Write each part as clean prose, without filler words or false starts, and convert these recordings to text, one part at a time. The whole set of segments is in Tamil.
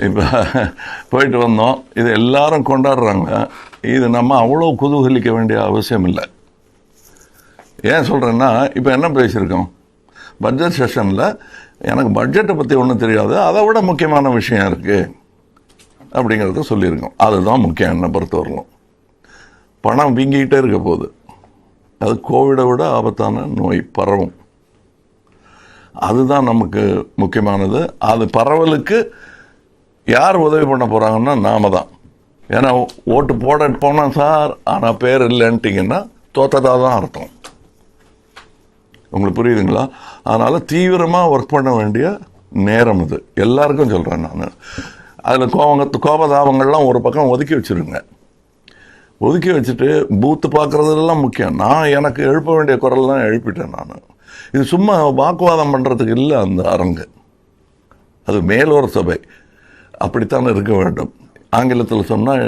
இப்போ போயிட்டு வந்தோம். இது எல்லாரும் கொண்டாடுறாங்க. இது நம்ம அவ்வளோ குதூகலிக்க வேண்டிய அவசியம் இல்லை. ஏன் சொல்கிறேன்னா, இப்போ என்ன பேசியிருக்கோம் பட்ஜெட் செஷனில், எனக்கு பட்ஜெட்டை பற்றி ஒன்றும் தெரியாது, அதை விட முக்கியமான விஷயம் இருக்குது அப்படிங்கிறத சொல்லியிருக்கோம். அதுதான் முக்கியம். என்னை பொறுத்தவரையிலும் பணம் வீங்கிக்கிட்டே இருக்க போகுது. அது கோவிடை விட ஆபத்தான நோய், பரவும். அதுதான் நமக்கு முக்கியமானது. அது பரவலுக்கு யார் உதவி பண்ண போகிறாங்கன்னா நாம தான். ஏன்னா ஓட்டு போட போனோம் சார், ஆனால் பேர் இல்லைன்ட்டிங்கன்னா தோற்றதாக தான் அர்த்தம். உங்களுக்கு புரியுதுங்களா? அதனால் தீவிரமாக ஒர்க் பண்ண வேண்டிய நேரம் இது. எல்லாருக்கும் சொல்கிறேன் நான். அதில் கோபதாபங்கள்லாம் ஒரு பக்கம் ஒதுக்கி வச்சுருங்க. ஒதுக்கி வச்சுட்டு பூத்து பார்க்குறதுலாம் முக்கியம். நான் எனக்கு எழுப்ப வேண்டிய குரல்லாம் எழுப்பிட்டேன் நான். இது சும்மா வாக்குவாதம் பண்ணுறதுக்கு இல்லை அந்த அரங்கு. அது மேலோர் சபை. அப்படித்தான் இருக்க வேண்டும். ஆங்கிலத்தில் சொன்னால்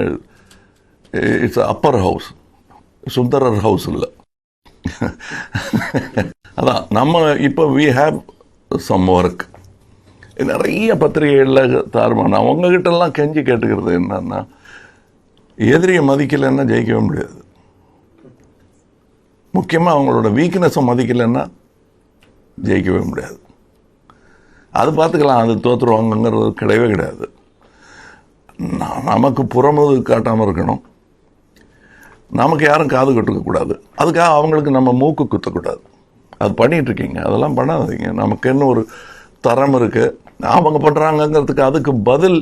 it's Appar house, Sundarar house இல்லை. அதான் நம்ம இப்போ வி ஹேவ் சம் ஒர்க். நிறைய பத்திரிகைகளில் தாருமா. நான் உங்ககிட்டலாம் கெஞ்சி கேட்டுக்கிறது என்னன்னா, எதிரியை மதிக்கலைன்னா ஜெயிக்கவே முடியாது. முக்கியமாக அவங்களோட வீக்னஸை மதிக்கலைன்னா ஜெயிக்கவே முடியாது. அது பார்த்துக்கலாம், அது தோற்றுருவாங்கங்கிறது கிடையவே கிடையாது. நமக்கு புறமுது காட்டாமல் இருக்கணும். நமக்கு யாரும் காது கட்டுக்கக்கூடாது. அதுக்காக அவங்களுக்கு நம்ம மூக்கு குத்தக்கூடாது. அது பண்ணிகிட்ருக்கீங்க, அதெல்லாம் பண்ணாதீங்க. நமக்கு என்ன ஒரு தரம் இருக்குது, அவங்க பண்ணுறாங்கங்கிறதுக்கு அதுக்கு பதில்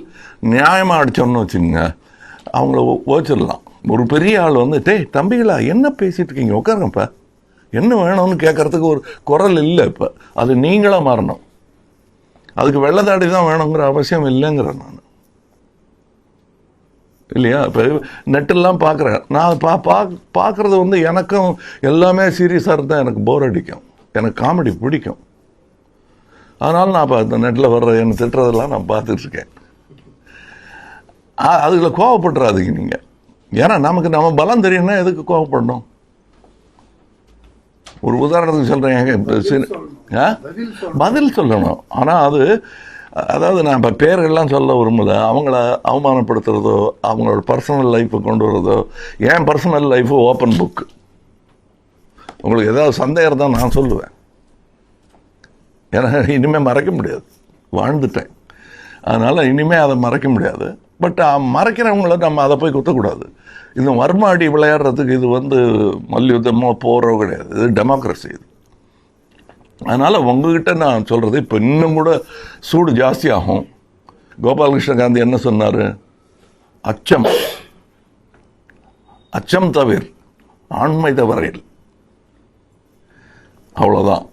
நியாயமாக அடித்தோம்னு வச்சுக்கோங்க, அவங்கள ஓச்சிடலாம். ஒரு பெரிய ஆள் வந்து, டேய் தம்பிகளா என்ன பேசிகிட்டு இருக்கீங்க, உட்காருங்கப்பா, என்ன வேணும்னு கேட்குறதுக்கு ஒரு குரல் இல்லை. இப்போ அது நீங்களாக மாறணும். அதுக்கு வெள்ளத்தாடி தான் வேணுங்கிற அவசியம் இல்லைங்கிறேன் நான், இல்லையா? இப்போ நெட்டெல்லாம் பார்க்குறேன் நான். பார்க்குறது வந்து எனக்கும் எல்லாமே சீரியஸாக இருந்தால் எனக்கு போர் அடிக்கும். எனக்கு காமெடி பிடிக்கும். அதனால் நான் இந்த நெட்டில் வர்ற என்னை திட்டுறதெல்லாம் நான் பார்த்துட்ருக்கேன். அதுல கோவப்படுறாதீங்க நீங்கள். ஏன்னா நமக்கு நம்ம பலம் தெரியும்னா எதுக்கு கோவப்படணும்? ஒரு உதாரணத்துக்கு சொல்கிறேன், பதில் சொல்லணும். ஆனால் அதாவது நான் இப்போ பேர்கள்லாம் சொல்ல விரும்பல. அவங்கள அவமானப்படுத்துறதோ, அவங்களோட பர்சனல் லைஃப்பை கொண்டு வரதோ. என் பர்சனல் லைஃபு ஓப்பன் புக்கு. உங்களுக்கு ஏதாவது சந்தேகம் தான் நான் சொல்லுவேன். ஏன்னா இனிமேல் மறைக்க முடியாது, வாழ்ந்துட்டேன். அதனால் இனிமேல் அதை மறைக்க முடியாது. பட் மறைக்கிறவங்கள நம்ம அதை போய் குத்தக்கூடாது. இந்த வர்மாடி விளையாடுறதுக்கு இது வந்து மல்யுத்தமோ போகிறோ கிடையாது. இது டெமோக்ரஸி. இது. அதனால் உங்ககிட்ட நான் சொல்கிறது, இப்போ இன்னும் கூட சூடு ஜாஸ்தியாகும். கோபாலகிருஷ்ண காந்தி என்ன சொன்னார்? அச்சம் தவிர ஆண்மை தவறில். அவ்வளோதான்.